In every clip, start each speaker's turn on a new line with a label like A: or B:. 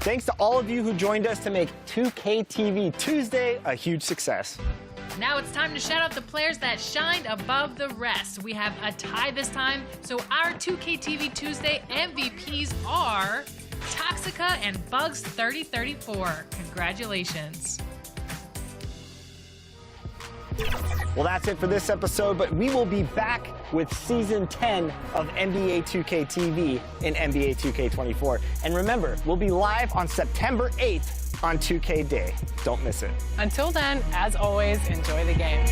A: Thanks to all of you who joined us to make 2K TV Tuesday a huge success.
B: Now it's time to shout out the players that shined above the rest. We have a tie this time, so our 2K TV Tuesday MVPs are Toxica and Bugs3034. Congratulations.
A: Well, that's it for this episode, but we will be back with Season 10 of NBA 2K TV in NBA 2K24. And remember, we'll be live on September 8th on 2K Day. Don't miss it.
C: Until then, as always, enjoy the game.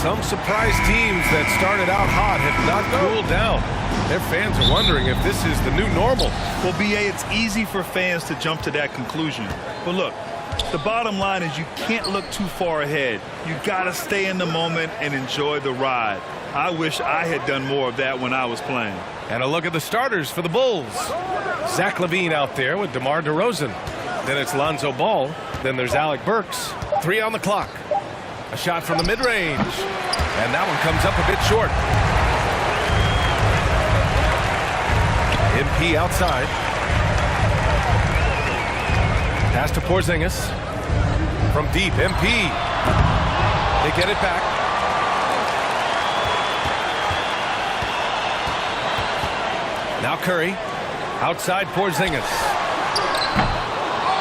D: Some surprise teams that started out hot have not cooled down. Their fans are wondering if this is the new normal.
E: Well, BA, it's easy for fans to jump to that conclusion. But look, the bottom line is you can't look too far ahead. You got to stay in the moment and enjoy the ride. I wish I had done more of that when I was playing.
D: And a look at the starters for the Bulls. Zach LaVine out there with DeMar DeRozan. Then it's Lonzo Ball. Then there's Alec Burks. 3 on the clock. A shot from the mid-range. And that one comes up a bit short. MP outside. Pass to Porzingis. From deep, MP. They get it back. Now Curry. Outside Porzingis.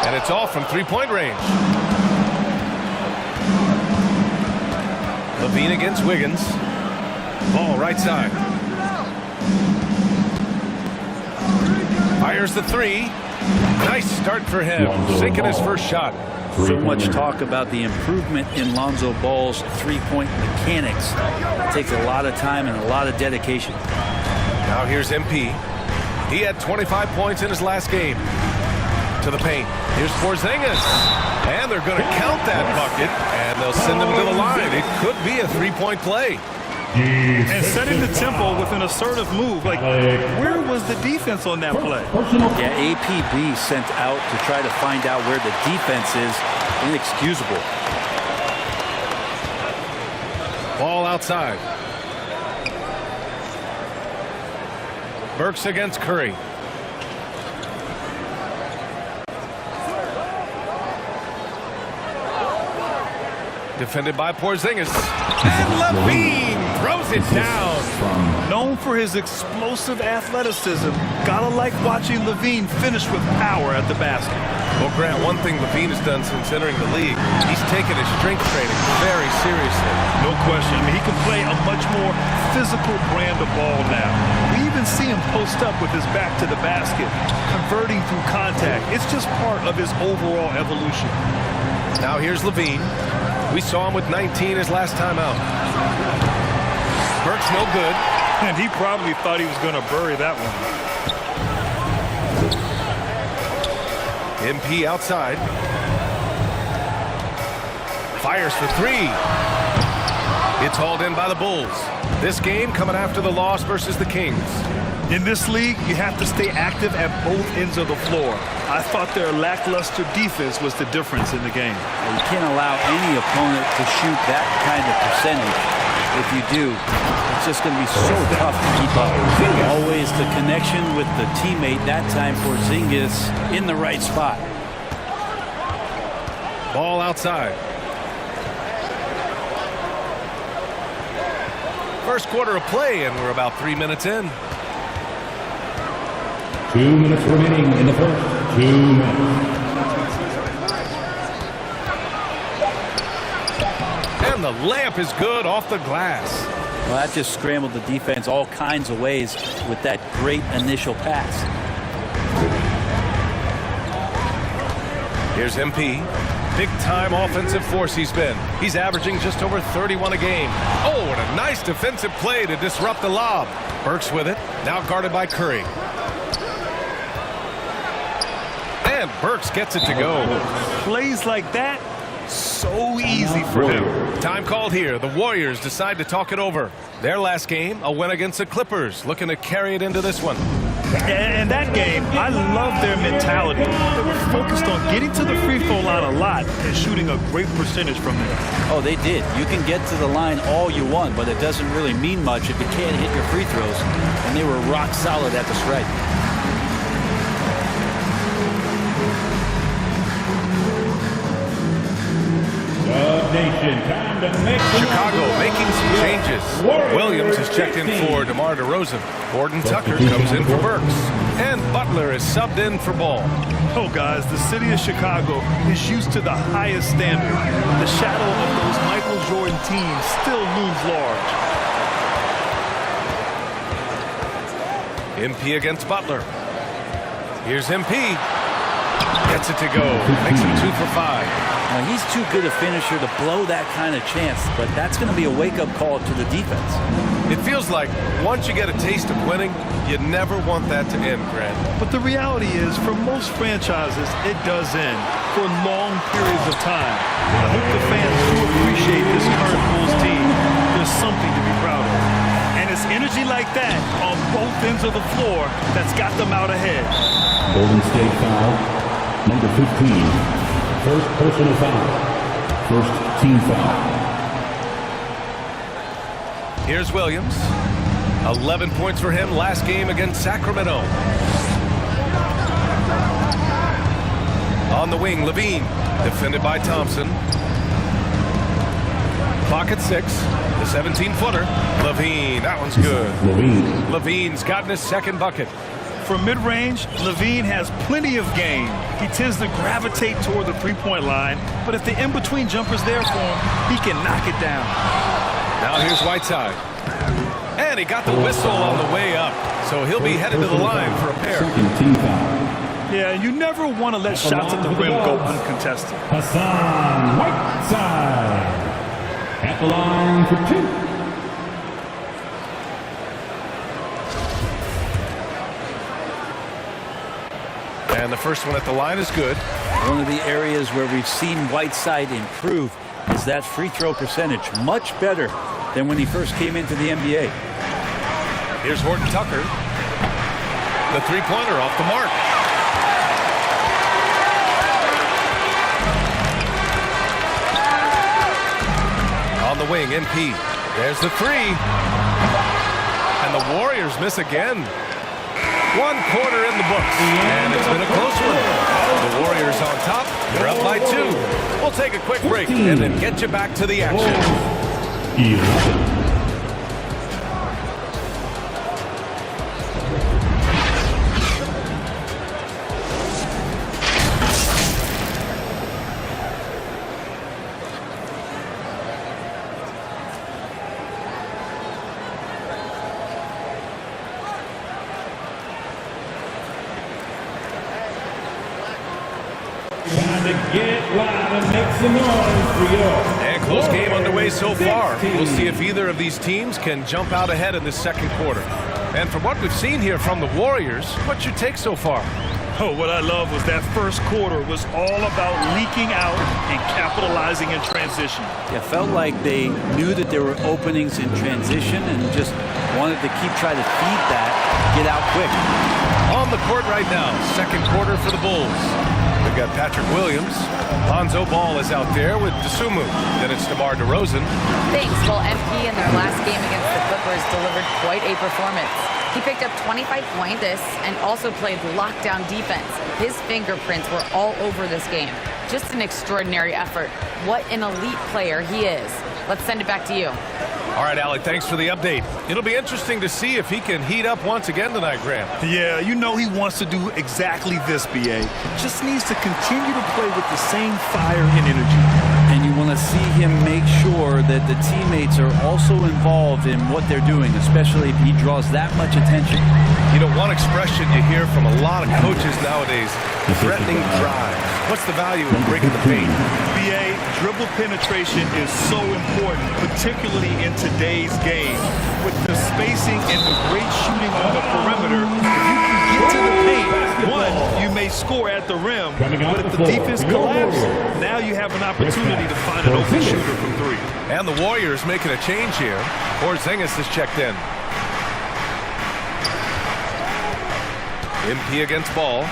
D: And it's off from three-point range. LaVine against Wiggins. Ball right side. Fires the three. Nice start for him. Sinking his first shot.
F: So much talk about the improvement in Lonzo Ball's three-point mechanics. It takes a lot of time and a lot of dedication.
D: Now here's MP. He had 25 points in his last game. To the paint. Here's Porzingis. And they're going to count that bucket. And they'll send him to the line. It could be a three-point play.
E: And setting the tempo with an assertive move. Like, where was the defense on that play?
F: Yeah, APB sent out to try to find out where the defense is. Inexcusable.
D: Ball outside. Burks against Curry. Defended by Porzingis. And LaVine throws it down.
E: Known for his explosive athleticism, gotta like watching LaVine finish with power at the basket.
D: Well, Grant, one thing LaVine has done since entering the league, he's taken his strength training very seriously.
E: No question. I mean, he can play a much more physical brand of ball now. We even see him post up with his back to the basket, converting through contact. It's just part of his overall evolution.
D: Now here's LaVine. We saw him with 19 his last time out. Burks no good.
E: And he probably thought he was going to bury that one.
D: MP outside. Fires for three. It's hauled in by the Bulls. This game coming after the loss versus the Kings.
E: In this league, you have to stay active at both ends of the floor. I thought their lackluster defense was the difference in the game.
F: You can't allow any opponent to shoot that kind of percentage. If you do, it's just going to be so tough to keep up. Always the connection with the teammate, that time for Porzingis in the right spot.
D: Ball outside. First quarter of play, and we're about 3 minutes in.
G: 2 minutes remaining in the first. 2 minutes.
D: And the layup is good off the glass.
F: Well, that just scrambled the defense all kinds of ways with that great initial pass.
D: Here's MP. Big-time offensive force he's been. He's averaging just over 31 a game. Oh, and a nice defensive play to disrupt the lob. Burks with it, now guarded by Curry. And Burks gets it to go.
E: Plays like that, so easy for him.
D: Time called here. The Warriors decide to talk it over. Their last game, a win against the Clippers, looking to carry it into this one.
E: And that game, I love their mentality. They were focused on getting to the free throw line a lot and shooting a great percentage from there.
F: Oh, they did. You can get to the line all you want, but it doesn't really mean much if you can't hit your free throws. And they were rock solid at the stripe.
D: Chicago making some changes. Williams is checked in for DeMar DeRozan. Gordon Tucker comes in for Burks. And Butler is subbed in for Ball.
E: Oh, guys, the city of Chicago is used to the highest standard. The shadow of those Michael Jordan teams still looms large.
D: MP against Butler. Here's MP. Gets it to go. Makes him 2 for 5.
F: Now, he's too good a finisher to blow that kind of chance, but that's going to be a wake-up call to the defense.
D: It feels like once you get a taste of winning, you never want that to end, Grant.
E: But the reality is, for most franchises, it does end for long periods of time. I hope the fans do appreciate this current Bulls team. There's something to be proud of. And it's energy like that on both ends of the floor that's got them out ahead.
G: Golden State foul. Number 15. First personal foul. First team foul.
D: Here's Williams. 11 points for him last game against Sacramento. On the wing, Levine. Defended by Thompson. Clock at 6. The 17-footer. Levine. That one's good. Levine's gotten his second bucket.
E: From mid-range, Levine has plenty of game. He tends to gravitate toward the three-point line, but if the in-between jumper's there for him, he can knock it down.
D: Now here's Whiteside. And he got the whistle on the way up, so he'll be headed to the line for a pair.
E: Yeah, you never want to let shots at the rim go uncontested.
G: Hassan Whiteside at the line for 2.
D: And the first one at the line is good.
F: One of the areas where we've seen Whiteside improve is that free throw percentage. Much better than when he first came into the NBA.
D: Here's Horton Tucker. The three-pointer off the mark. On the wing, MP. There's the three. And the Warriors miss again. 1 quarter in the books, and it's been a close one. The Warriors on top. They're up by 2. We'll take a quick break and then get you back to the action.
G: 11.
D: And close game underway so far. We'll see if either of these teams can jump out ahead in this second quarter. And from what we've seen here from the Warriors, what's your take so far?
E: Oh, what I love was that first quarter was all about leaking out and capitalizing in transition.
F: Yeah, felt like they knew that there were openings in transition and just wanted to keep trying to feed that, get out quick.
D: On the court right now, second quarter for the Bulls. We've got Patrick Williams. Lonzo Ball is out there with DeSumo. Then it's DeMar DeRozan.
H: Thanks. Well, MP in their last game against the Clippers delivered quite a performance. He picked up 25 points and also played lockdown defense. His fingerprints were all over this game. Just an extraordinary effort. What an elite player he is. Let's send it back to you.
D: All right, Alec, thanks for the update. It'll be interesting to see if he can heat up once again tonight, Graham.
E: Yeah, you know he wants to do exactly this, BA. Just needs to continue to play with the same fire and energy.
F: And you want to see him make sure that the teammates are also involved in what they're doing, especially if he draws that much attention.
D: You know, one expression you hear from a lot of coaches nowadays, threatening drive. What's the value of breaking the paint?
E: BA, dribble penetration is so important, particularly in today's game. With the spacing and the great shooting on the perimeter, if you can get to the paint, one, you may score at the rim, but if the defense collapses, now you have an opportunity to find an open shooter from three.
D: And the Warriors making a change here. Porzingis is checked in. MP against Ball.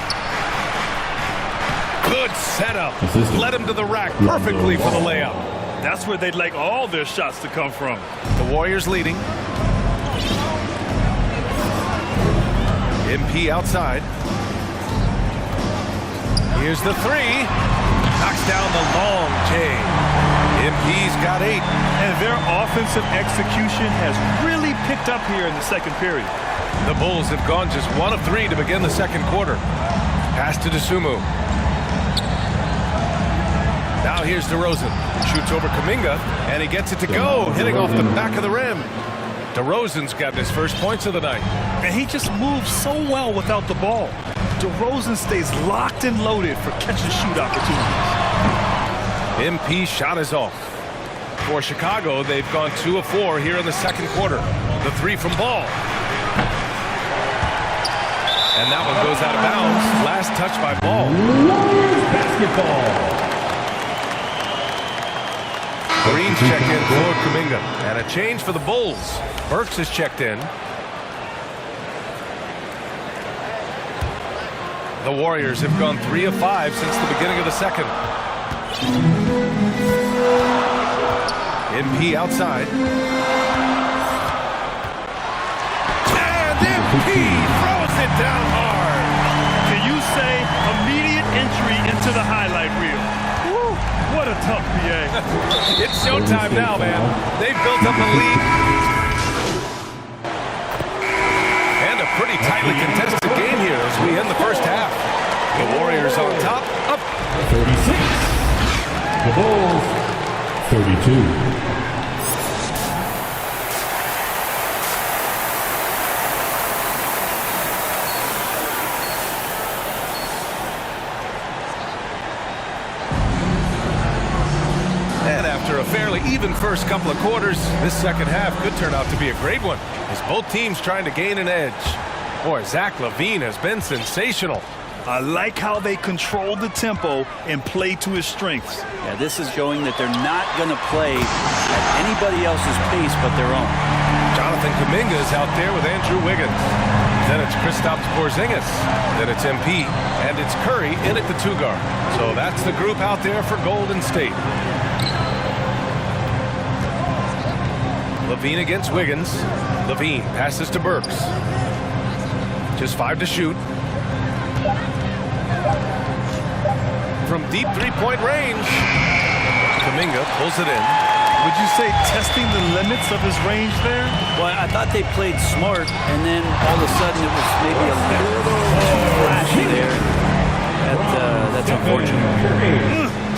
D: Good setup. Led him to the rack perfectly for the layup.
E: That's where they'd like all their shots to come from.
D: The Warriors leading. MP outside. Here's the three. Knocks down the long J. MP's got 8.
E: And their offensive execution has really picked up here in the second period.
D: The Bulls have gone just 1 of 3 to begin the second quarter. Pass to DeSumo. Now here's DeRozan. Shoots over Kuminga, and he gets it to go, hitting off the back of the rim. DeRozan's gotten his first points of the night.
E: And he just moves so well without the ball. DeRozan stays locked and loaded for catch-and-shoot opportunities.
D: MP shot is off. For Chicago, they've gone 2 of 4 here in the second quarter. The 3 from Ball. And that one goes out of bounds. Last touch by Ball.
G: Basketball.
D: Green's checked in for Kuminga. And a change for the Bulls. Burks is checked in. The Warriors have gone 3 of 5 since the beginning of the second. MP outside. And MP throws it down hard.
E: Can you say immediate entry into the highlight reel? Woo, what a tough PA.
D: It's showtime now, man. They've built up a lead. And a pretty tightly contested game here as we end the first half. The Warriors on top, up
G: 36. The Bulls, 32.
D: And after a fairly even first couple of quarters, this second half could turn out to be a great one as both teams trying to gain an edge. Boy, Zach LaVine has been sensational.
E: I like how they control the tempo and play to his strengths.
F: Yeah, this is showing that they're not going to play at anybody else's pace but their own.
D: Jonathan Kuminga is out there with Andrew Wiggins. Then it's Kristaps Porzingis. Then it's MP. And it's Curry in at the 2 guard. So that's the group out there for Golden State. LaVine against Wiggins. LaVine passes to Burks. Just 5 to shoot. From deep 3-point range. Kuminga pulls it in.
E: Would you say testing the limits of his range there?
F: Well, I thought they played smart, and then all of a sudden it was maybe a little flashy there. That's unfortunate.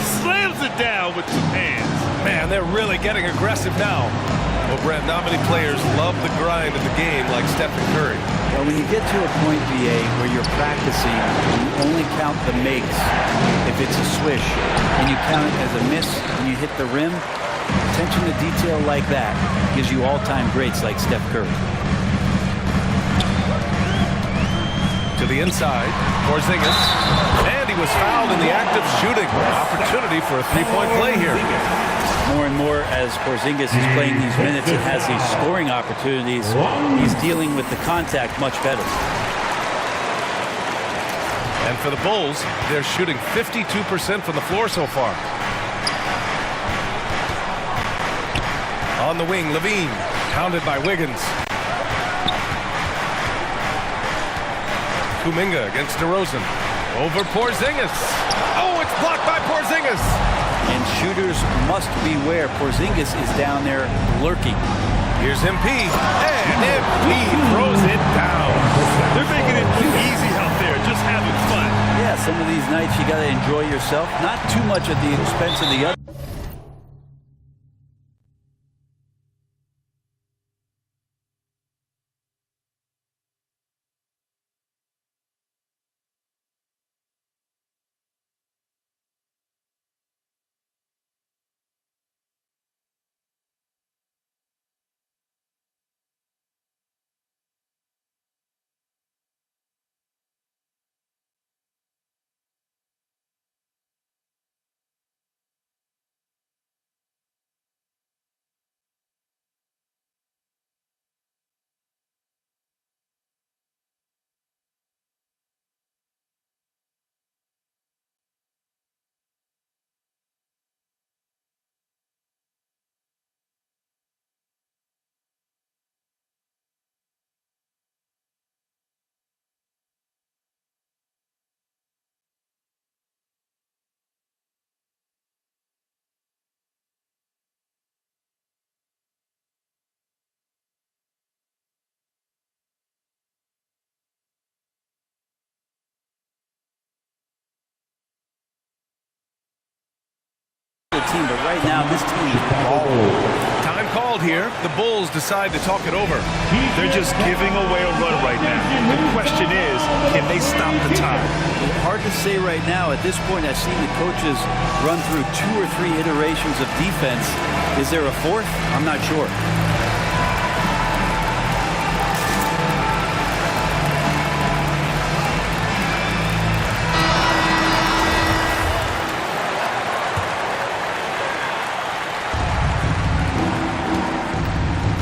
E: Slams it down with 2 hands.
D: Man, they're really getting aggressive now. Well, Brent, not many players love the grind of the game like Stephen Curry.
F: Well, when you get to a point, BA, where you're practicing, you only count the makes if it's a swish, and you count it as a miss when you hit the rim. Attention to detail like that gives you all-time greats like Steph Curry.
D: To the inside, Porzingis, and he was fouled in the act of shooting. Opportunity for a three-point play here.
F: More and more as Porzingis is playing these minutes and has these scoring opportunities, he's dealing with the contact much better.
D: And for the Bulls, they're shooting 52% from the floor so far. On the wing, Levine, pounded by Wiggins. Kuminga against DeRozan. Over Porzingis. Oh, it's blocked by Porzingis.
F: And shooters must beware. Porzingis is down there lurking.
D: Here's MP. And MP throws it down.
E: They're making it easy out there, just having fun.
F: Yeah, some of these nights you got to enjoy yourself. Not too much at the expense of the other. Team, but right now this team is balling.
D: Time called here. The Bulls decide to talk it over.
E: They're just giving away a run right now. The question is, can they stop the time?
F: Hard to say right now. At this point, I've seen the coaches run through 2 or 3 iterations of defense. Is there a fourth? I'm not sure.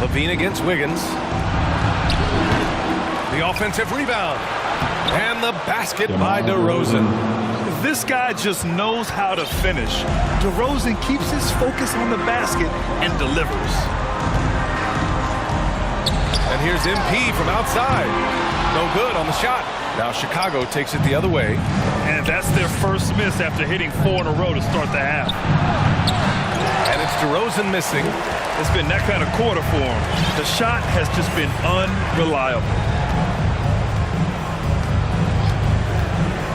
D: Levine against Wiggins. The offensive rebound. And the basket by DeRozan.
E: This guy just knows how to finish. DeRozan keeps his focus on the basket and delivers.
D: And here's MP from outside. No good on the shot. Now Chicago takes it the other way.
E: And that's their first miss after hitting 4 in a row to start the half.
D: And it's DeRozan missing.
E: It's been that kind of quarter for him. The shot has just been unreliable.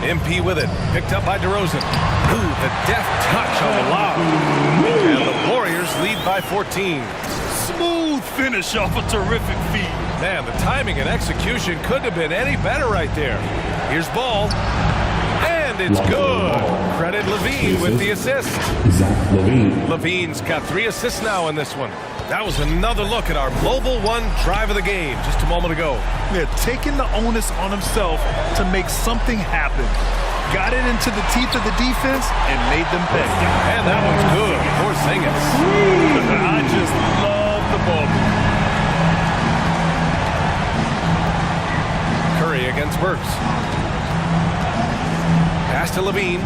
D: MP with it. Picked up by DeRozan. Ooh, the deft touch on the lob. And the Warriors lead by 14.
E: Smooth finish off a terrific feed.
D: Man, the timing and execution couldn't have been any better right there. Here's Ball. And it's good. Credit Levine with the assist.
G: Zach Levine.
D: Levine's got 3 assists now in this one. That was another look at our Mobile One drive of the game just a moment ago.
E: Yeah, taking the onus on himself to make something happen. Got it into the teeth of the defense and made them pay.
D: And that one's good. Porzingis.
E: I just love the ball.
D: Curry against Burks. Pass to Levine.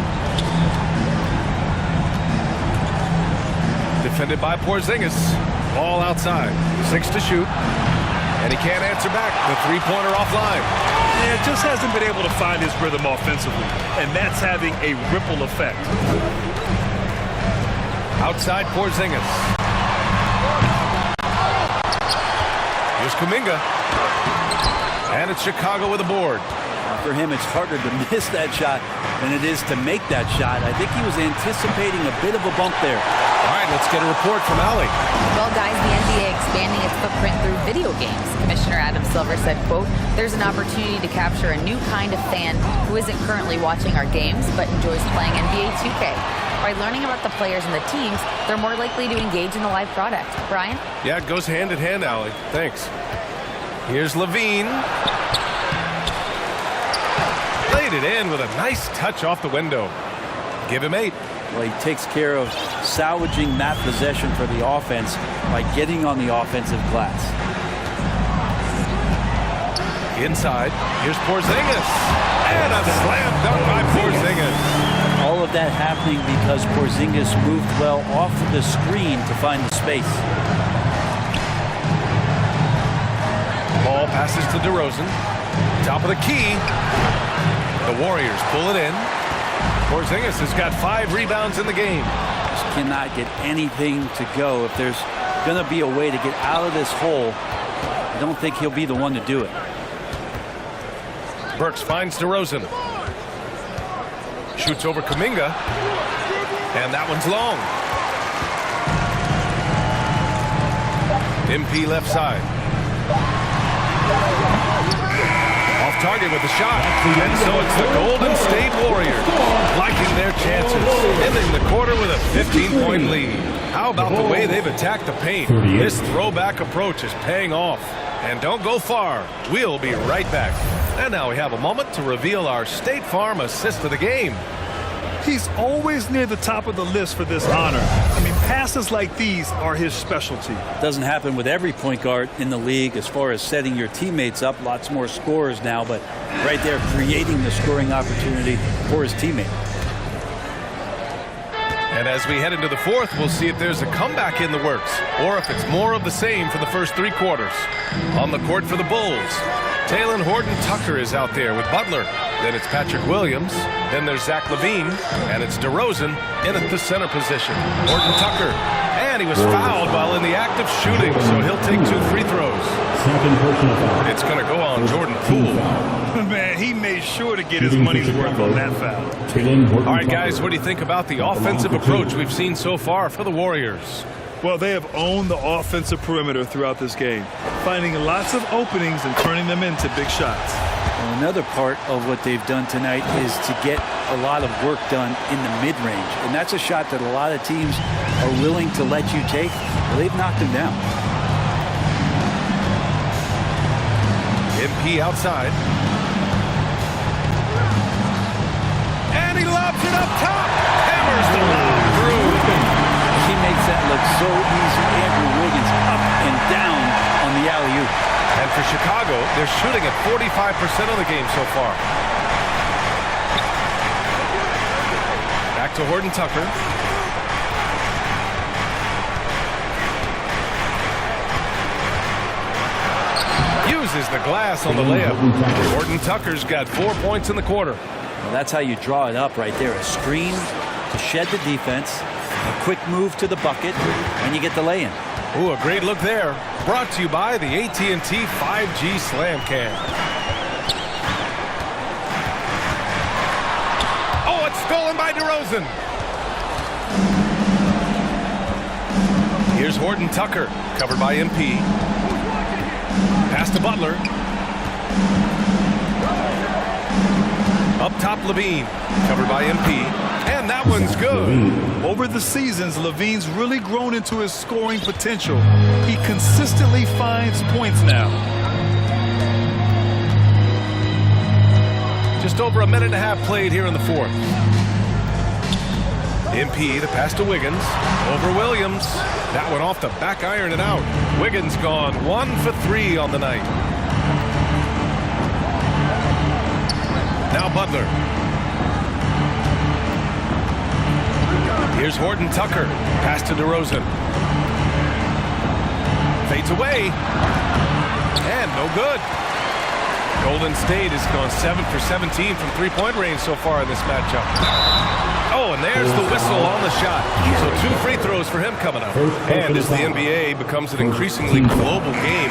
D: Defended by Porzingis. Ball outside. 6 to shoot. And he can't answer back. The three-pointer offline.
E: Yeah, just hasn't been able to find his rhythm offensively. And that's having a ripple effect.
D: Outside Porzingis. Here's Kuminga. And it's Chicago with a board.
F: For him, it's harder to miss that shot than it is to make that shot. I think he was anticipating a bit of a bump there.
D: All right, let's get a report from Allie.
H: Well, guys, the NBA expanding its footprint through video games. Commissioner Adam Silver said, quote, "There's an opportunity to capture a new kind of fan who isn't currently watching our games but enjoys playing NBA 2K. By learning about the players and the teams, they're more likely to engage in the live product." Brian?
D: Yeah, it goes hand in hand, Allie. Thanks. Here's Levine. laid it in with a nice touch off the window. Give him 8.
F: Well, he takes care of salvaging that possession for the offense by getting on the offensive glass.
D: Inside, here's Porzingis. And a slam dunk by Porzingis.
F: All of that happening because Porzingis moved well off of the screen to find the space.
D: Ball passes to DeRozan. Top of the key. The Warriors pull it in. Porzingis has got 5 rebounds in the game.
F: Just cannot get anything to go. If there's going to be a way to get out of this hole, I don't think he'll be the one to do it.
D: Burks finds DeRozan. Shoots over Kuminga. And that one's long. MP left side. Off target with the shot. And so it's the Golden State Warriors liking their chances, ending the quarter with a 15-point lead. How about the way they've attacked the paint? This throwback approach is paying off. And don't go far. We'll be right back. And now we have a moment to reveal our State Farm assist of the game.
E: He's always near the top of the list for this honor. I mean, passes like these are his specialty.
F: Doesn't happen with every point guard in the league as far as setting your teammates up. Lots more scorers now, but right there creating the scoring opportunity for his teammate.
D: And as we head into the fourth, we'll see if there's a comeback in the works or if it's more of the same for the first 3 quarters. On the court for the Bulls, Talen Horton-Tucker is out there with Butler. Then it's Patrick Williams. Then there's Zach LaVine. And it's DeRozan in at the center position. Horton-Tucker. And he was fouled while in the act of shooting, so he'll take 2 free throws. It's going to go on Jordan Poole.
E: Man, he made sure to get his money's worth on that foul.
D: All right, guys, what do you think about the offensive approach we've seen so far for the Warriors?
E: Well, they have owned the offensive perimeter throughout this game, finding lots of openings and turning them into big shots.
F: Well, another part of what they've done tonight is to get a lot of work done in the mid-range. And that's a shot that a lot of teams are willing to let you take. Well, they've knocked him down.
D: MP outside. And he lobs it up top. Hammers the lob through.
F: He makes that look so easy. Andrew Wiggins up and down on the alley-oop.
D: And for Chicago, they're shooting at 45% of the game so far. Back to Horton-Tucker. Uses the glass on the layup. Horton-Tucker's got 4 points in the quarter.
F: Well, that's how you draw it up right there. A screen to shed the defense, a quick move to the bucket, and you get the lay-in.
D: Ooh, a great look there. Brought to you by the AT&T 5G Slam Cam. Oh, it's stolen by DeRozan. Here's Horton-Tucker, covered by MP. Pass to Butler. Up top, LaVine, covered by MP. And that one's good.
E: Over the seasons, LaVine's really grown into his scoring potential. He consistently finds points now.
D: Just over a minute and a half played here in the fourth. MP, the pass to Wiggins. Over Williams. That one off the back iron and out. Wiggins gone 1 for 3 on the night. Now Butler. Here's Horton-Tucker. Pass to DeRozan. Fades away. And no good. Golden State has gone 7 for 17 from three-point range so far in this matchup. Oh, and there's the whistle on the shot. So 2 free throws for him coming up. And as the NBA becomes an increasingly global game,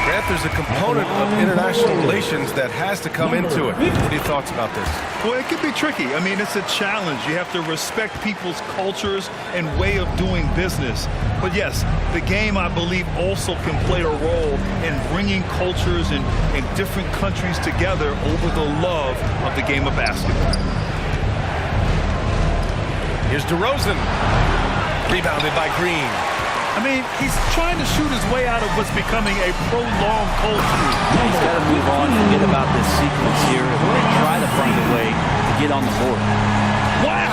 D: Grant, there's a component of international relations that has to come into it. What are your thoughts about this?
E: Well, it can be tricky. I mean, it's a challenge. You have to respect people's cultures and way of doing business. But yes, the game, I believe, also can play a role in bringing cultures and different countries together over the love of the game of basketball.
D: Here's DeRozan. Rebounded by Green.
E: I mean, he's trying to shoot his way out of what's becoming a prolonged cold streak.
F: He's got to move on, forget about this sequence here, and try to find a way to get on the board.
E: Wow!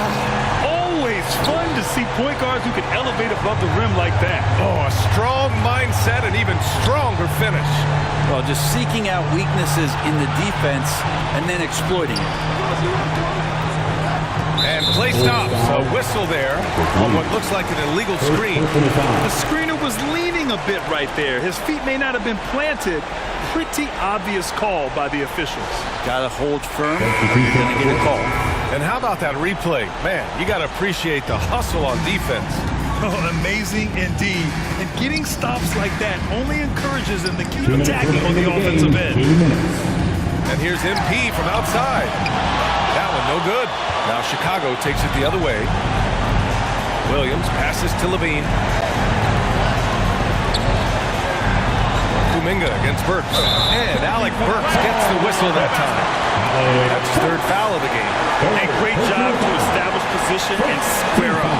E: Always fun to see point guards who can elevate above the rim like that.
D: Oh, a strong mindset and even stronger finish.
F: Well, just seeking out weaknesses in the defense and then exploiting it.
D: And play stops. A whistle there on what looks like an illegal screen.
E: The screener was leaning a bit right there. His feet may not have been planted. Pretty obvious call by the officials.
F: Got to hold firm or you're going to get a call.
D: And how about that replay? Man, you got to appreciate the hustle on defense.
E: Oh, amazing indeed. And getting stops like that only encourages them to keep attacking on the offensive end.
D: And here's MP from outside. That one no good. Now Chicago takes it the other way. Williams passes to Levine. Kuminga against Burks. And Alec Burks gets the whistle that time. That's his third foul of the game.
E: A great job to establish position and square up.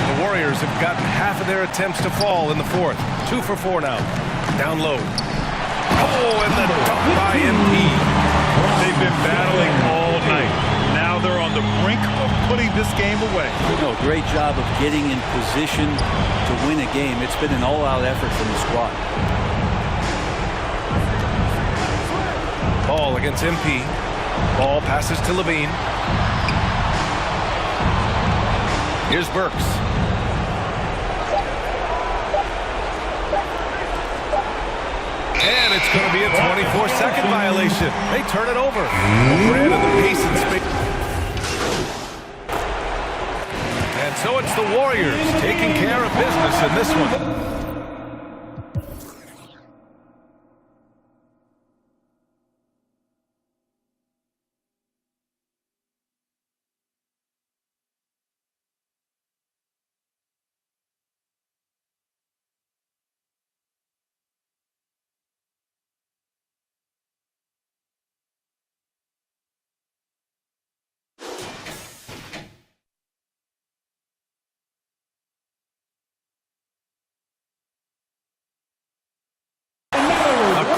D: The Warriors have gotten half of their attempts to fall in the fourth. 2 for 4 now. Down low. Oh, and the dunk by MP.
E: They've been battling all night. Now they're on the brink of putting this game away.
F: No, great job of getting in position to win a game. It's been an all-out effort from the squad.
D: Ball against MP. Ball passes to Levine. Here's Burks. And it's going to be a 24-second violation. They turn it over. Brad in the pace and space. And so it's the Warriors taking care of business in this one.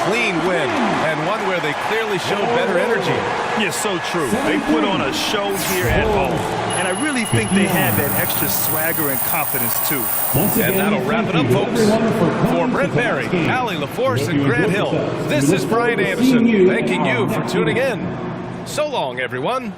D: Clean win, and one where they clearly showed better energy.
E: Yeah, so true. They put on a show here at home, and I really think they had that extra swagger and confidence, too.
D: And that'll wrap it up, folks. For Brent Berry, Allie LaForce, and Grant Hill, this is Brian Anderson, thanking you for tuning in. So long, everyone.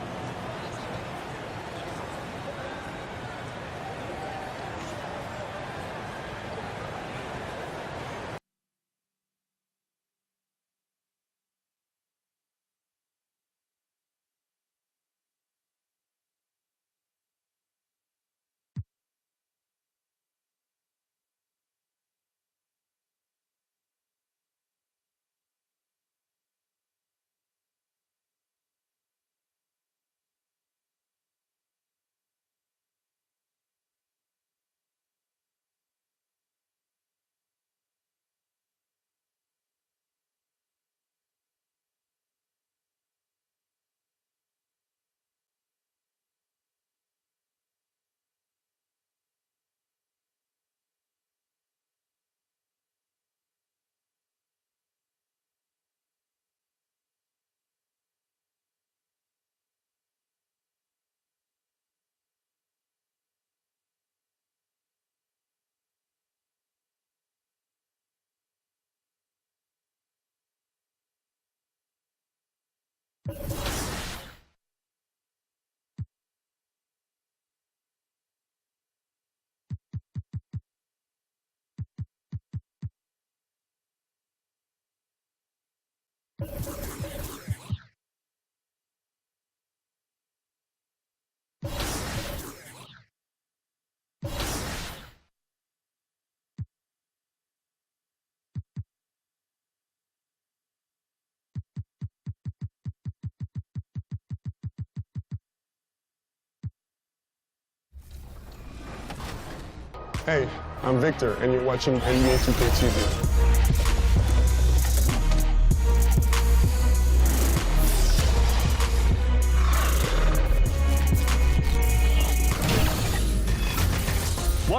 I: Hey, I'm Victor, and you're watching NBA2K TV.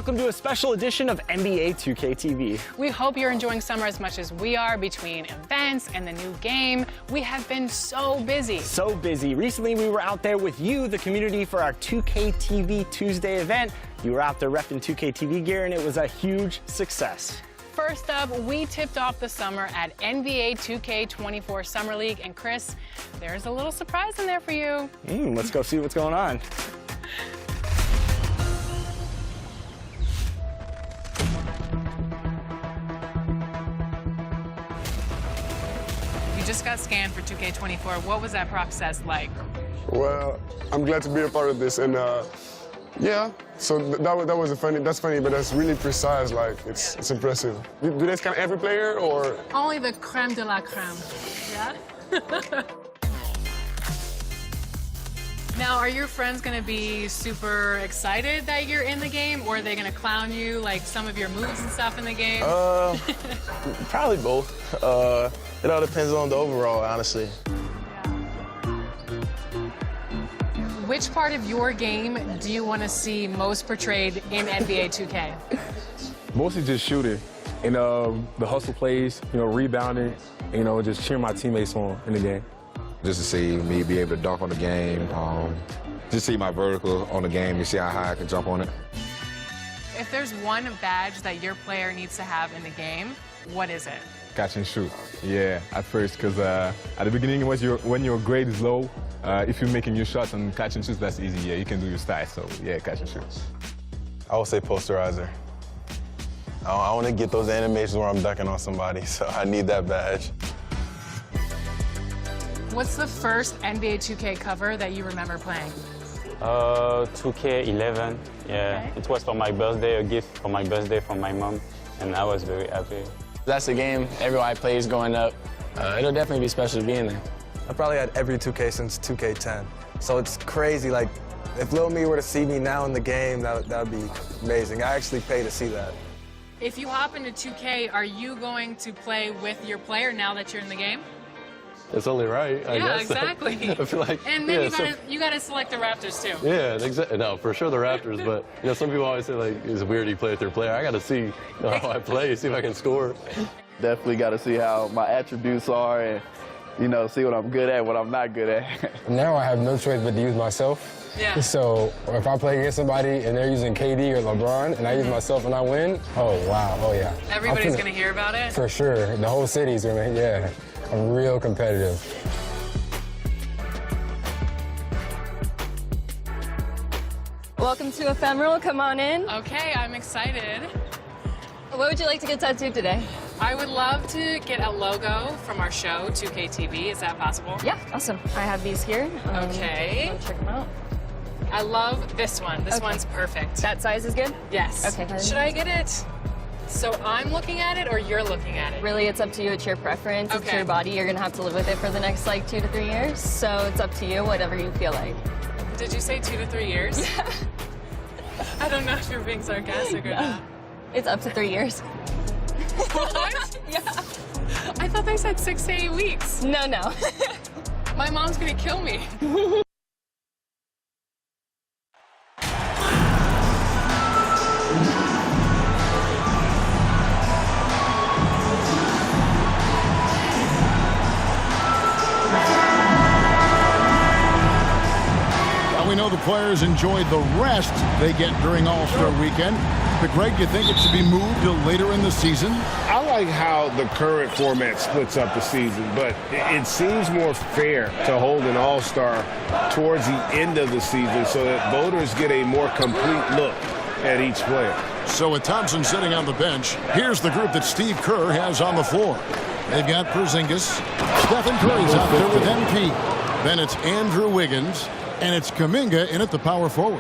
A: welcome to a special edition of NBA 2K TV.
C: We hope you're enjoying summer as much as we are between events and the new game. We have been so busy.
A: So busy. Recently, we were out there with you, the community, for our 2K TV Tuesday event. You were out there repping 2K TV gear, and it was a huge success.
C: First up, we tipped off the summer at NBA 2K23 Summer League. And Chris, there's a little surprise in there for you.
A: Let's go see what's going on.
C: You just got scanned for 2K24. What was that process like?
I: Well, I'm glad to be a part of this, and yeah. So that's funny, but that's really precise. Like it's impressive. Do they scan every player or?
C: Only the creme de la creme. Yeah. Now, are your friends going to be super excited that you're in the game, or are they going to clown you, like some of your moves and stuff in the game?
J: Probably both. It all depends on the overall, honestly.
C: Which part of your game do you want to see most portrayed in NBA 2K?
K: Mostly just shooting and the hustle plays, rebounding, just cheering my teammates on in the game.
L: Just to see me be able to dunk on the game, just see my vertical on the game and see how high I can jump on it.
C: If there's one badge that your player needs to have in the game, what is it?
K: Catch and shoot. Yeah, at first, because at the beginning, when your grade is low, if you're making your shots and catch and shoots, that's easy. Yeah, you can do your style. So yeah, catch and shoot.
J: I would say posterizer. I want to get those animations where I'm dunking on somebody, so I need that badge.
C: What's the first NBA 2K cover that you remember playing?
M: 2K11. Yeah, okay. It was for my birthday, a gift for my birthday from my mom, and I was very happy.
N: That's the game everybody plays growing up. It'll definitely be special to be in there.
O: I probably had every 2K since 2K10. So it's crazy, like, if Lil Me were to see me now in the game, that would be amazing. I actually pay to see that.
C: If you hop into 2K, are you going to play with your player now that you're in the game?
P: It's only right, I guess.
C: Yeah, exactly.
P: I feel like,
C: and then you gotta select the Raptors too.
P: Yeah, exactly. No, for sure the Raptors, but some people always say like it's weird you play with your player. I gotta see how I play, see if I can score.
Q: Definitely gotta see how my attributes are and see what I'm good at, what I'm not good at.
R: Now I have no choice but to use myself.
C: Yeah.
R: So if I play against somebody and they're using KD or LeBron and I use myself and I win, oh wow, oh yeah.
C: Everybody's gonna hear about it?
R: For sure, the whole city's gonna, yeah. I'm real competitive.
S: Welcome to Ephemeral, come on in.
C: Okay, I'm excited.
S: What would you like to get tattooed today?
C: I would love to get a logo from our show, 2K TV. Is that possible?
S: Yeah, awesome. I have these here.
C: Okay.
S: Check them out.
C: I love this one. This one's perfect.
S: That size is good?
C: Yes.
S: Okay.
C: Should I get it? So I'm looking at it or you're looking at it?
S: Really, it's up to you. It's your preference. It's your body. You're going to have to live with it for the next, 2 to 3 years. So it's up to you, whatever you feel like.
C: Did you say 2 to 3 years?
S: Yeah.
C: I don't know if you're being sarcastic or not.
S: It's up to 3 years.
C: What?
S: Yeah.
C: I thought they said 6 to 8 weeks.
S: No.
C: My mom's going to kill me.
T: We know the players enjoyed the rest they get during All-Star Weekend. But Greg, do you think it should be moved to later in the season?
D: I like how the current format splits up the season, but it seems more fair to hold an All-Star towards the end of the season so that voters get a more complete look at each player.
T: So with Thompson sitting on the bench, here's the group that Steve Kerr has on the floor. They've got Porzingis, Stephen Curry's out there with MP. Then it's Andrew Wiggins. And it's Kuminga in at the power forward.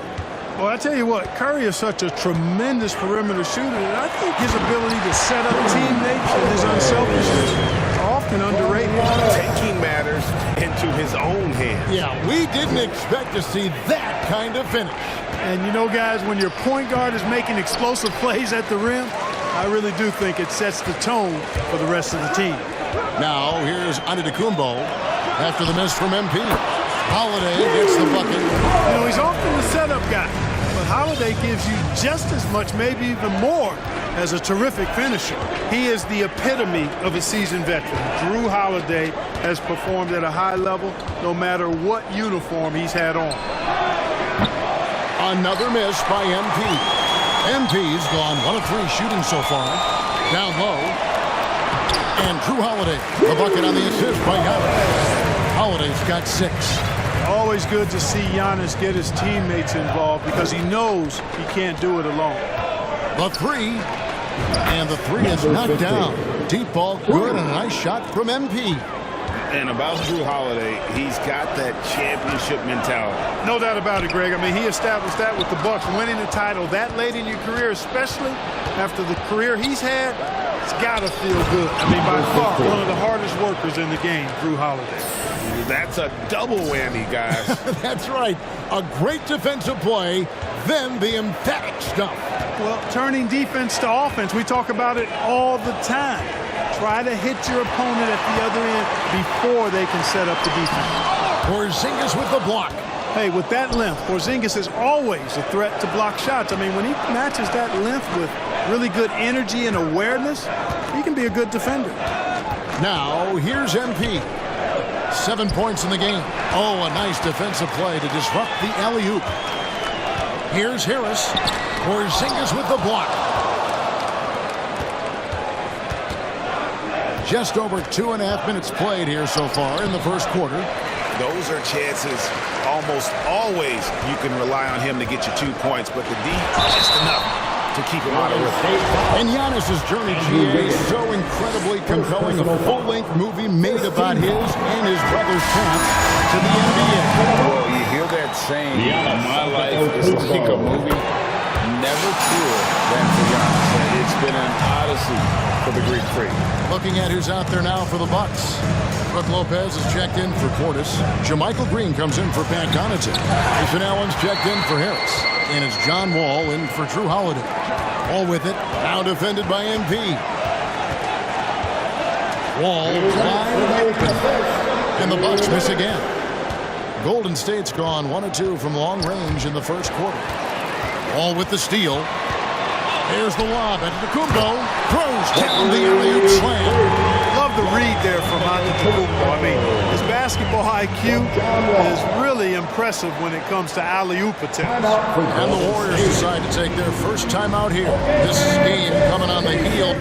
U: Well, I tell you what, Curry is such a tremendous perimeter shooter, and I think his ability to set up teammates and his unselfishness are often underrated.
D: Taking matters into his own hands.
T: Yeah, we didn't expect to see that kind of finish.
U: And guys, when your point guard is making explosive plays at the rim, I really do think it sets the tone for the rest of the team.
T: Now, here's Antetokounmpo after the miss from MP. Holiday gets the bucket.
U: He's often the setup guy, but Holiday gives you just as much, maybe even more, as a terrific finisher. He is the epitome of a seasoned veteran. Drew Holiday has performed at a high level no matter what uniform he's had on.
T: Another miss by MP. MP's gone 1 of 3 shooting so far. Down low. And Drew Holiday, the bucket on the assist by Giannis. Holiday's got 6.
U: Always good to see Giannis get his teammates involved because he knows he can't do it alone.
T: The 3. And the 3 is knocked down. Deep ball, good, and a nice shot from MP.
B: And about Drew Holiday, he's got that championship mentality.
U: No doubt about it, Greg. I mean, he established that with the Bucks. Winning the title that late in your career, especially after the career he's had, it's got to feel good. I mean, by far, one of the hardest workers in the game, Drew Holiday.
B: That's a double whammy, guys.
T: That's right. A great defensive play, then the emphatic stuff.
U: Well, turning defense to offense, we talk about it all the time. Try to hit your opponent at the other end before they can set up the defense.
T: Porzingis with the block.
U: Hey, with that length, Porzingis is always a threat to block shots. I mean, when he matches that length with really good energy and awareness, he can be a good defender.
T: Now, here's MP. 7 points in the game. Oh, a nice defensive play to disrupt the alley-oop. Here's Harris. Porzingis with the block. Just over 2.5 minutes played here so far in the first quarter.
B: Those are chances almost always you can rely on him to get you 2 points, but the D just enough to keep him out of rhythm.
T: And Giannis's journey, GA, is so incredibly compelling. A full-length movie made about his and his brother's path to the NBA.
B: Well, you hear that saying, my life is like a movie. Never truer than for Giannis. It's been an odyssey for the Greek freak.
T: Looking at who's out there now for the Bucks. Brook Lopez is checked in for Portis. JaMychal Green comes in for Pat Connaughton. Jason Allen's checked in for Harris. And it's John Wall in for Drew Holiday. Wall with it. Now defended by MP. Wall wide open. And the Bucks miss again. Golden State's gone 1 of 2 from long range in the first quarter. Wall with the steal. There's the lob. Antetokounmpo throws down the alley-oop slam.
U: Love the read there from Antetokounmpo. I mean, his basketball IQ is really impressive when it comes to alley-oop attempts.
T: And the Warriors decide to take their first time out here. This game coming on the heel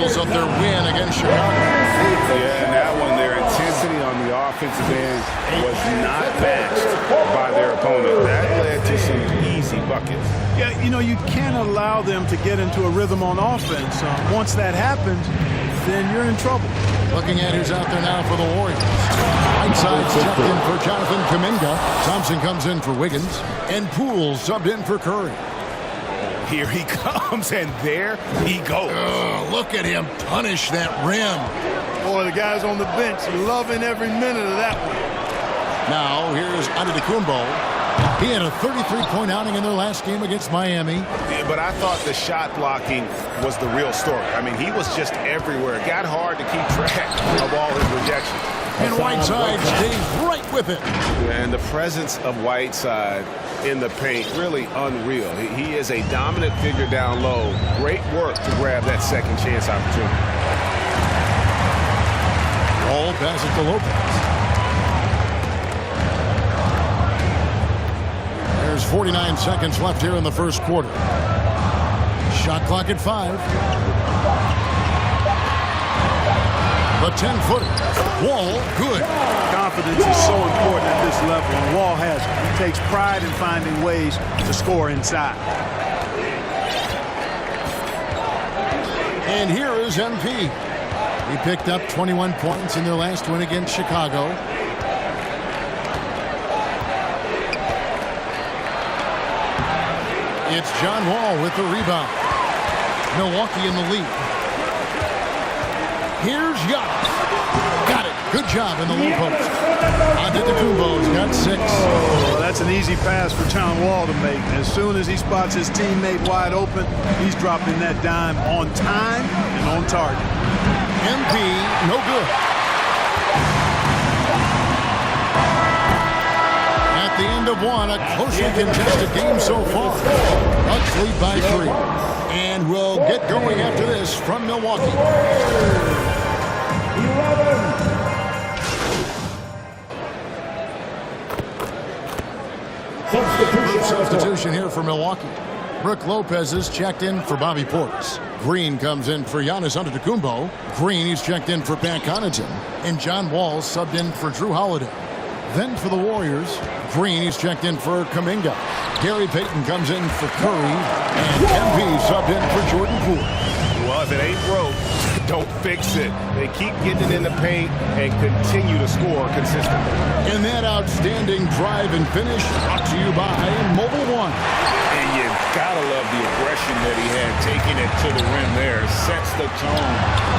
T: Of their win against Chicago.
B: Yeah, and that one, their intensity on the offensive end was not matched by their opponent. That led to some easy buckets.
U: Yeah, you know, you can't allow them to get into a rhythm on offense. Once that happens, then you're in trouble.
T: Looking at who's out there now for the Warriors. Whiteside checked in for Jonathan Kuminga. Thompson comes in for Wiggins. And Poole subbed in for Curry.
B: Here he comes, and there he goes.
T: Look at him punish that rim.
U: Boy, the guys on the bench loving every minute of that one.
T: Now, here's Antetokounmpo. He had a 33-point outing in their last game against Miami.
B: Yeah, but I thought the shot blocking was the real story. I mean, he was just everywhere. It got hard to keep track of all his rejections.
T: And Whiteside stays right with it.
B: And the presence of Whiteside in the paint, really unreal. He is a dominant figure down low. Great work to grab that second chance opportunity.
T: Ball passes to Lopez. There's 49 seconds left here in the first quarter. Shot clock at 5. The 10-footer. Wall, good.
U: Confidence is so important at this level, and Wall has it. He takes pride in finding ways to score inside.
T: And here is MP. He picked up 21 points in their last win against Chicago. It's John Wall with the rebound. Milwaukee in the lead. Here's Giannis. Got it. Good job in the low post. Antetokounmpo's got 6.
U: Oh, that's an easy pass for John Wall to make. As soon as he spots his teammate wide open, he's dropping that dime on time and on target.
T: MP, no good. At the end of one, a closely contested game so far. Bucks lead by 3. And we'll get going after this from Milwaukee. Substitution here for Milwaukee. Brook Lopez is checked in for Bobby Portis. Green comes in for Giannis Antetokounmpo. Green, he's checked in for Pat Connaughton. And John Wall subbed in for Drew Holiday. Then for the Warriors, Green, he's checked in for Kuminga. Gary Payton comes in for Curry. And MP subbed in for Jordan Poole.
B: Well, if it ain't broke, don't fix it. They keep getting in the paint and continue to score consistently.
T: And that outstanding drive and finish brought to you by Mobile One.
B: And you gotta love the aggression that he had taking it to the rim there. Sets the tone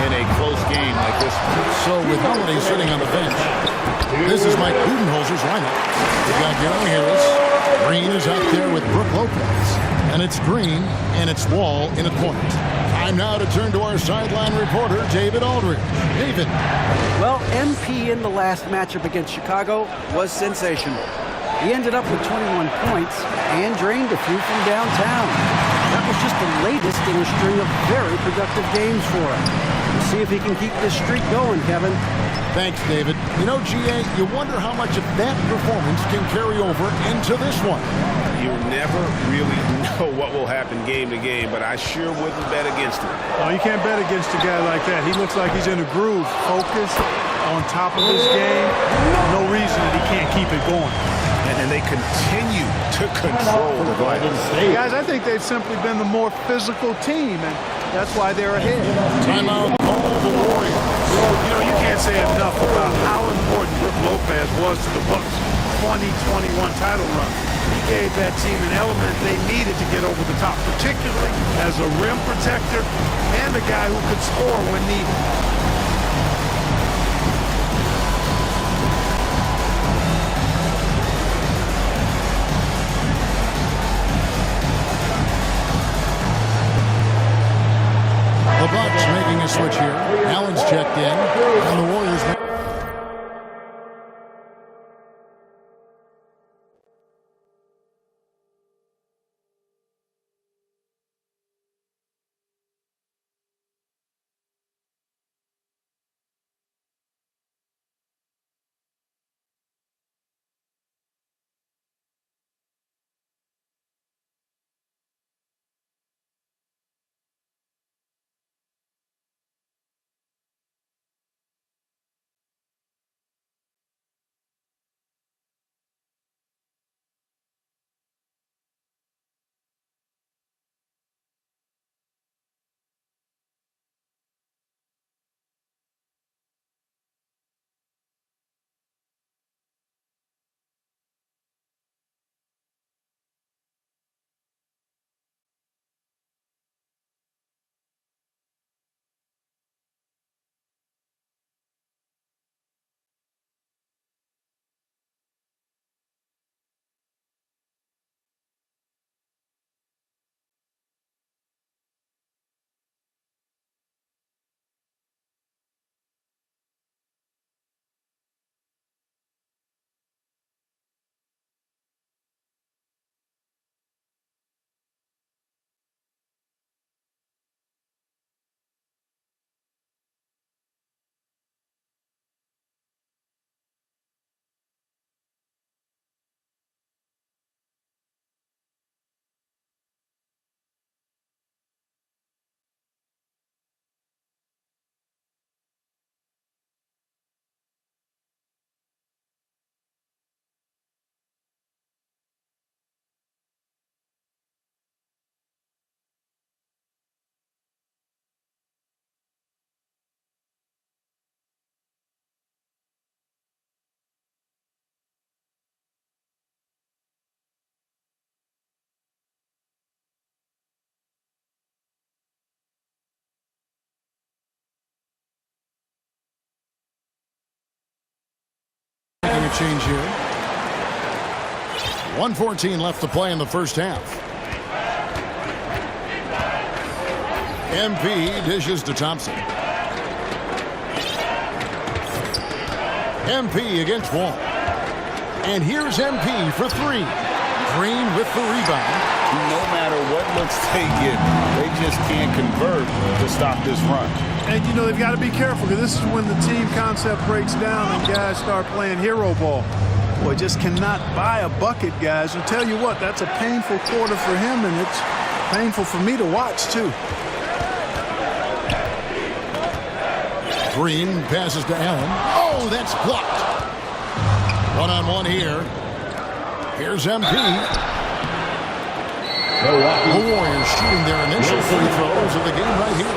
B: in a close game like this one.
T: So with Holiday sitting on the bench, this is Mike Budenholzer's lineup. We've got Gary Harris. Green is out there with Brook Lopez. And it's Green, and it's Wall in a corner. Time now to turn to our sideline reporter, David Aldridge. David.
G: Well, MP in the last matchup against Chicago was sensational. He ended up with 21 points and drained a few from downtown. That was just the latest in a string of very productive games for him. We'll see if he can keep this streak going, Kevin.
T: Thanks, David. You know, GA, you wonder how much of that performance can carry over into this one.
B: You never really know what will happen game to game, but I sure wouldn't bet against him.
U: Oh, you can't bet against a guy like that. He looks like he's in a groove, focused, on top of his game. No reason that he can't keep it going.
B: And they continue to control the ball.
U: Guys, I think they've simply been the more physical team, and that's why they're ahead.
T: Timeout call the Warriors.
U: You know, you can't say enough about how important Brook Lopez was to the Bucks' 2021 title run. He gave that team an element they needed to get over the top, particularly as a rim protector and a guy who could score when needed.
T: The Bucks making a switch here. Allen's checked in, and the Warriors change here. 1:14 left to play in the first half. MP dishes to Thompson. MP against Wall. And here's MP for three. Green with the rebound.
B: No matter what looks they get, they just can't convert to stop this run.
U: And, you know, they've got to be careful because this is when the team concept breaks down and guys start playing hero ball. Boy, just cannot buy a bucket, guys. I'll tell you what, that's a painful quarter for him, and it's painful for me to watch, too.
T: Green passes to Allen. Oh, that's blocked. One-on-one here. Here's MP. The Warriors shooting their initial free throws of the game right here.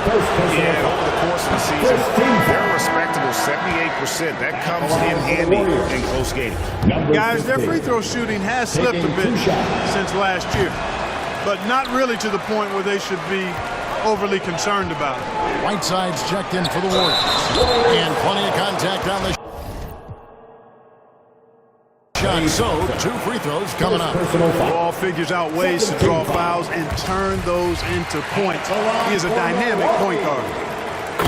H: Yeah, over the course of the season, they're a respectable 78%. That comes in handy in close games.
U: Guys, their free throw shooting has slipped a bit since last year, but not really to the point where they should be overly concerned about it.
T: Whiteside's checked in for the Warriors. And plenty of contact on the shot. So, 2 free throws coming up.
U: Ball figures out ways to draw fouls and turn those into points. He is a dynamic point guard.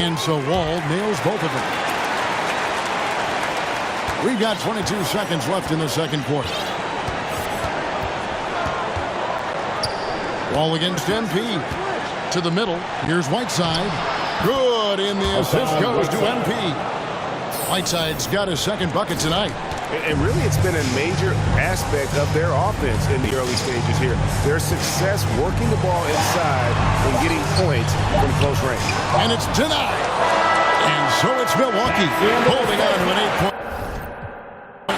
T: And so Wall nails both of them. We've got 22 seconds left in the second quarter. Wall against MP. To the middle. Here's Whiteside. Good, and the assist goes to MP. Whiteside's got his second bucket tonight.
H: And really, it's been a major aspect of their offense in the early stages here. Their success working the ball inside and getting points from close range.
T: And it's denied. And so it's Milwaukee holding on to an 8-point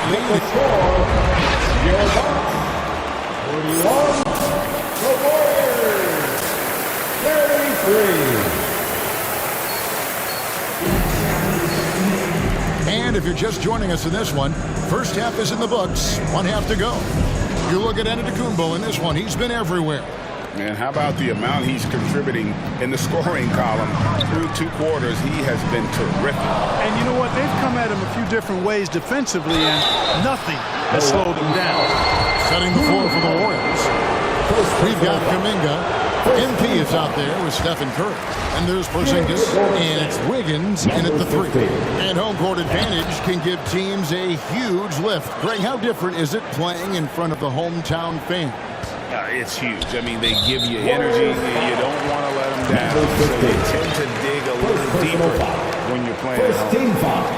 T: lead.
V: The Warriors, 33.
T: And if you're just joining us in this one, first half is in the books, 1 half to go. You look at Antetokounmpo in this one, he's been everywhere.
B: Man, how about the amount he's contributing in the scoring column through 2 quarters? He has been terrific.
U: And you know what? They've come at him a few different ways defensively, and nothing has slowed them down.
T: Setting the floor for the Warriors. We've got Kuminga. MP is out there with Stephen Curry. And there's Porzingis, and it's Wiggins in at the 3. And home court advantage can give teams a huge lift. Greg, how different is it playing in front of the hometown fans?
B: It's huge. I mean, they give you energy. You don't want to let them down. So they tend to dig a little deeper when you're playing at home.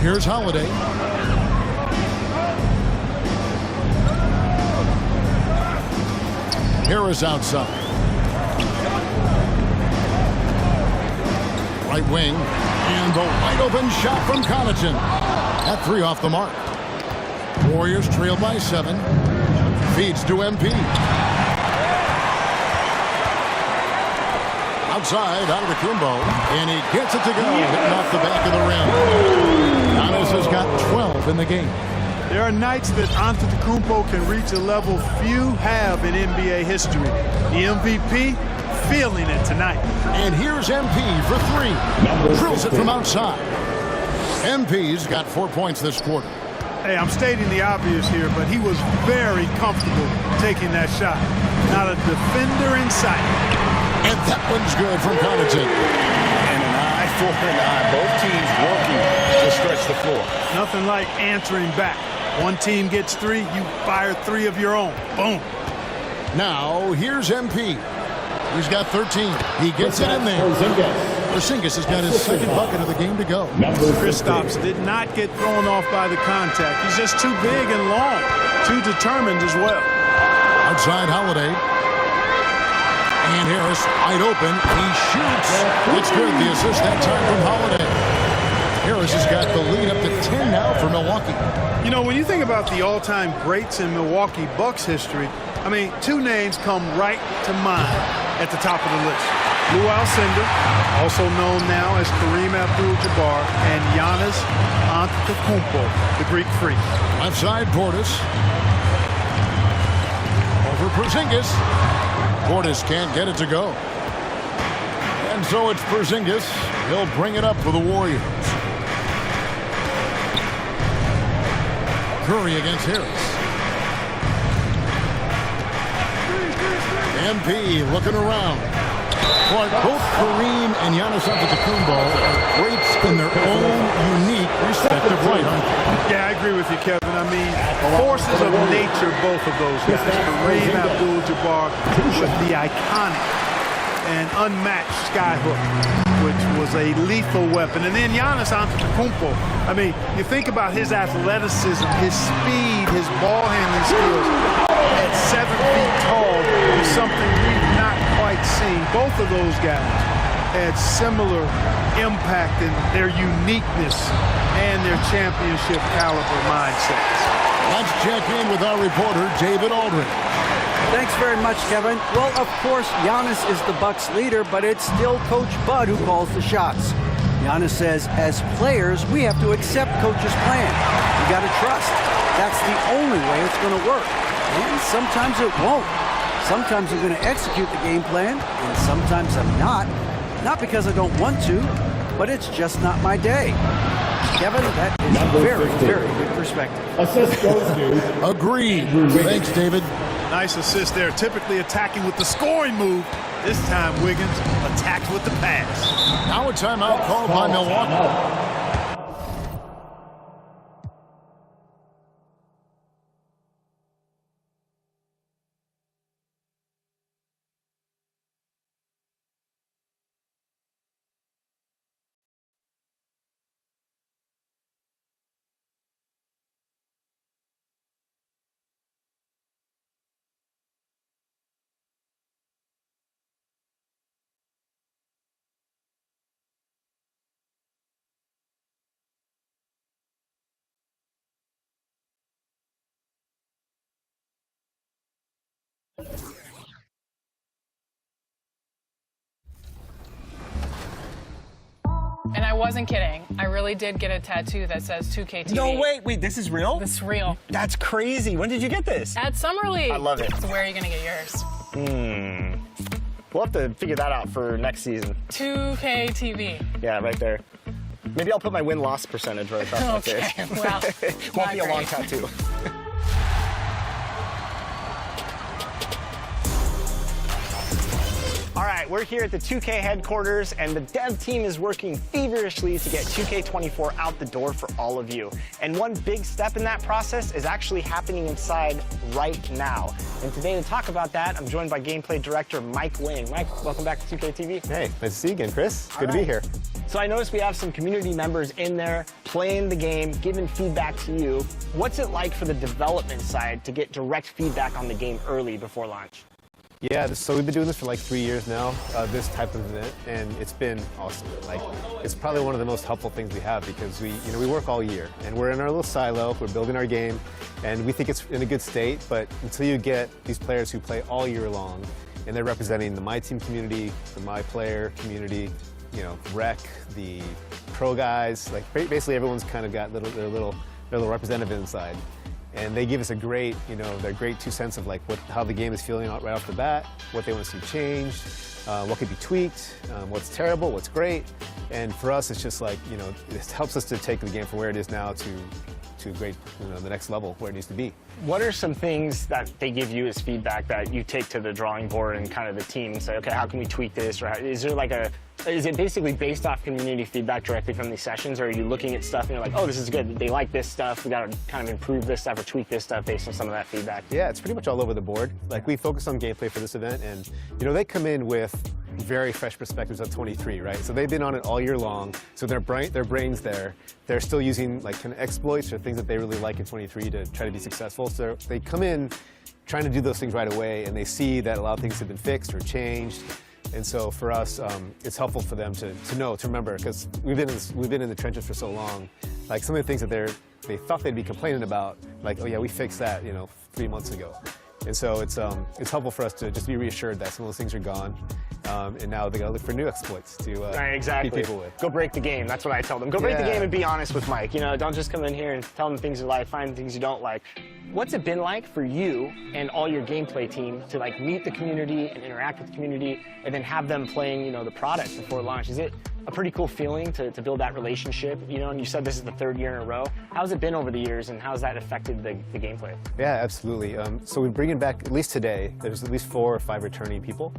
T: Here's Holiday. Harris outside. Right wing. And the wide open shot from Connaughton. That 3 off the mark. Warriors trail by 7. Feeds to MP. Outside, Antetokounmpo. And he gets it to go. Hitting off the back of the rim. Giannis has got 12 in the game.
U: There are nights that Antetokounmpo can reach a level few have in NBA history. The MVP feeling it tonight.
T: And here's MP for 3. Drills it from outside. MP's got 4 points this quarter.
U: Hey, I'm stating the obvious here, but he was very comfortable taking that shot. Not a defender in sight.
T: And that one's good from Connaughton.
B: And an eye for an eye. Both teams working to stretch the floor.
U: Nothing like answering back. One team gets 3, you fire 3 of your own. Boom.
T: Now, here's MP. He's got 13. He gets it in there. Porzingis has got his second bucket of the game to go.
U: Kristaps did not get thrown off by the contact. He's just too big and long. Too determined as well.
T: Outside Holiday. And Harris wide open. He shoots. It's good. The assist that time from Holiday. Harris has got the lead up to 10 now for Milwaukee.
U: You know, when you think about the all-time greats in Milwaukee Bucks history, I mean, 2 names come right to mind at the top of the list. Lou Alcindor, also known now as Kareem Abdul-Jabbar, and Giannis Antetokounmpo, the Greek Freak.
T: Left side, Portis. Over Porzingis. Portis can't get it to go. And so it's Porzingis. He'll bring it up for the Warriors. Curry against Harris. MP looking around. Clark, both Kareem and Giannis Antetokounmpo are greats in their own unique respective right, aren't they?
U: Yeah, I agree with you, Kevin. I mean, forces of nature, both of those guys. Kareem Abdul-Jabbar with the iconic and unmatched skyhook, which was a lethal weapon. And then Giannis Antetokounmpo. I mean, you think about his athleticism, his speed, his ball handling skills at 7 feet tall is something we've not quite seen. Both of those guys had similar impact in their uniqueness and their championship caliber mindsets.
T: Let's check in with our reporter, David Aldridge.
G: Thanks very much, Kevin. Well, of course, Giannis is the Bucks leader, but it's still Coach Bud who calls the shots. Giannis says, as players, we have to accept Coach's plan. We got to trust. That's the only way it's going to work. And sometimes it won't. Sometimes I'm going to execute the game plan, and sometimes I'm not. Not because I don't want to, but it's just not my day. Kevin, that is very, very good perspective.
V: Assist goes to.
T: Agreed. Thanks, David.
U: Nice assist there. Typically attacking with the scoring move. This time, Wiggins attacked with the pass.
T: Now a timeout called by Milwaukee.
C: And I wasn't kidding. I really did get a tattoo that says 2K TV.
A: No, wait, this is real?
C: This is real.
A: That's crazy. When did you get this?
C: At Summer League.
A: I love it.
C: So where are you going to get yours?
A: We'll have to figure that out for next season.
C: 2K TV.
A: Yeah, right there. Maybe I'll put my win-loss percentage right across
C: Okay,
A: my face.
C: well,
A: Won't be a long
C: great.
A: tattoo. All right, we're here at the 2K headquarters, and the dev team is working feverishly to get 2K24 out the door for all of you. And one big step in that process is actually happening inside right now. And today to talk about that, I'm joined by gameplay director Mike Wing. Mike, welcome back to 2K TV.
E: Hey, nice to see you again, Chris. Good to be here.
A: So I noticed we have some community members in there playing the game, giving feedback to you. What's it like for the development side to get direct feedback on the game early before launch?
E: Yeah, so we've been doing this for like 3 years now, this type of event, and it's been awesome. Like, it's probably one of the most helpful things we have because we work all year, and we're in our little silo, we're building our game, and we think it's in a good state, but until you get these players who play all year long, and they're representing the MyTeam community, the MyPlayer community, Rec, the pro guys, like basically everyone's kind of got their little representative inside. And they give us a great, their great 2 cents of like how the game is feeling right off the bat, what they want to see changed, what could be tweaked, what's terrible, what's great. And for us, it's just like, it helps us to take the game from where it is now to great, the next level where it needs to be.
A: What are some things that they give you as feedback that you take to the drawing board and kind of the team and say, okay, how can we tweak this? Or is it basically based off community feedback directly from these sessions, or are you looking at stuff and you're like, oh, this is good, they like this stuff, we got to kind of improve this stuff or tweak this stuff based on some of that feedback?
E: Yeah, it's pretty much all over the board. Like, we focus on gameplay for this event, and they come in with very fresh perspectives of 23, right? So they've been on it all year long, so their brain's there. They're still using like kind of exploits or things that they really like in 23 to try to be successful. So they come in trying to do those things right away, and they see that a lot of things have been fixed or changed. And so for us, it's helpful for them to remember, because we've been in the trenches for so long. Like, some of the things that they thought they'd be complaining about, like, oh yeah, we fixed that, 3 months ago. And so it's helpful for us to just be reassured that some of those things are gone, and now they got to look for new exploits to beat people with.
A: Go break the game. That's what I tell them. Go break the game and be honest with Mike. Don't just come in here and tell them things you like, find things you don't like. What's it been like for you and all your gameplay team to like meet the community and interact with the community, and then have them playing, the product before launch? Is it a pretty cool feeling to build that relationship, you know, and you said this is the 3rd year in a row. How's it been over the years, and how's that affected the gameplay?
E: Yeah, absolutely. So we're bringing back, at least today, there's at least 4 or 5 returning people.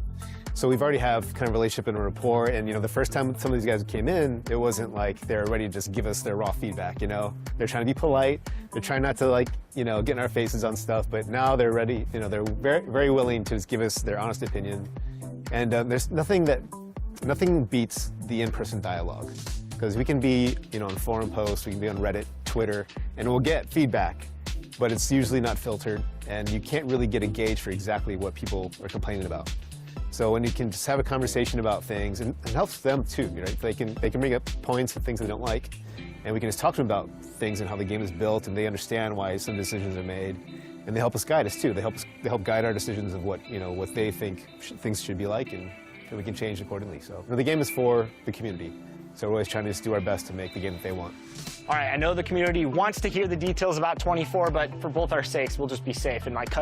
E: So we've already have kind of relationship and a rapport, and you know, the first time some of these guys came in, it wasn't like they're ready to just give us their raw feedback, you know? They're trying to be polite, they're trying not to like, you know, get in our faces on stuff, but now they're ready, you know, they're very, very willing to just give us their honest opinion. And there's nothing beats the in-person dialogue. Because we can be, you know, on forum posts, we can be on Reddit, Twitter, and we'll get feedback, but it's usually not filtered, and you can't really get a gauge for exactly what people are complaining about. So when you can just have a conversation about things, and it helps them too, right? They can bring up points and things they don't like, and we can just talk to them about things and how the game is built, and they understand why some decisions are made, and they help us guide us too. They help guide our decisions of what they think things should be like, and we can change accordingly. So you know, the game is for the community, so we're always trying to just do our best to make the game that they want.
A: All right, I know the community wants to hear the details about 24, but for both our sakes, we'll just be safe and cut it